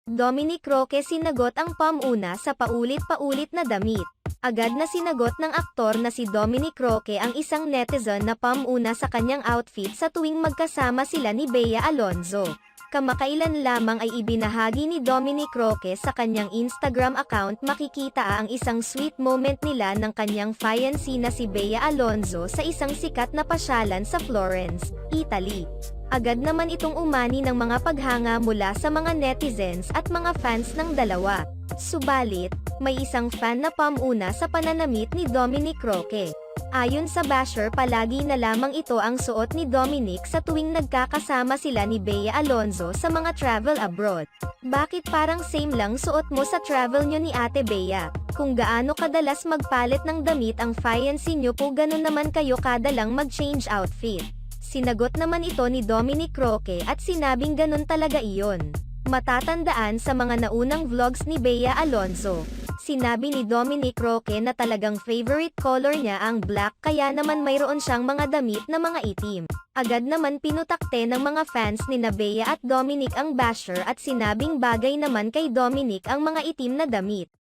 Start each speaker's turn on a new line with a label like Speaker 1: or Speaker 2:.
Speaker 1: Dominic Roque sinagot ang pamuna sa paulit-paulit na damit. Agad na sinagot ng aktor na si Dominic Roque ang isang netizen na pamuna sa kanyang outfit sa tuwing magkasama sila ni Bea Alonzo. Kamakailan lamang ay ibinahagi ni Dominic Roque sa kanyang Instagram account makikita ang isang sweet moment nila ng kanyang fiancée na si Bea Alonzo sa isang sikat na pasyalan sa Florence, Italy. Agad naman itong umani ng mga paghanga mula sa mga netizens at mga fans ng dalawa. Subalit, may isang fan na pamuna sa pananamit ni Dominic Roque. Ayon sa basher, palagi na lamang ito ang suot ni Dominic sa tuwing nagkakasama sila ni Bea Alonzo sa mga travel abroad. Bakit parang same lang suot mo sa travel nyo ni Ate Bea? Kung gaano kadalas magpalit ng damit ang fiancé nyo po, ganun naman kayo kadalang mag-change outfit. Sinagot naman ito ni Dominic Roque at sinabing ganun talaga iyon. Matatandaan sa mga naunang vlogs ni Bea Alonzo, sinabi ni Dominic Roque na talagang favorite color niya ang black, kaya naman mayroon siyang mga damit na mga itim. Agad naman pinutakte ng mga fans ni Bea at Dominic ang basher at sinabing bagay naman kay Dominic ang mga itim na damit.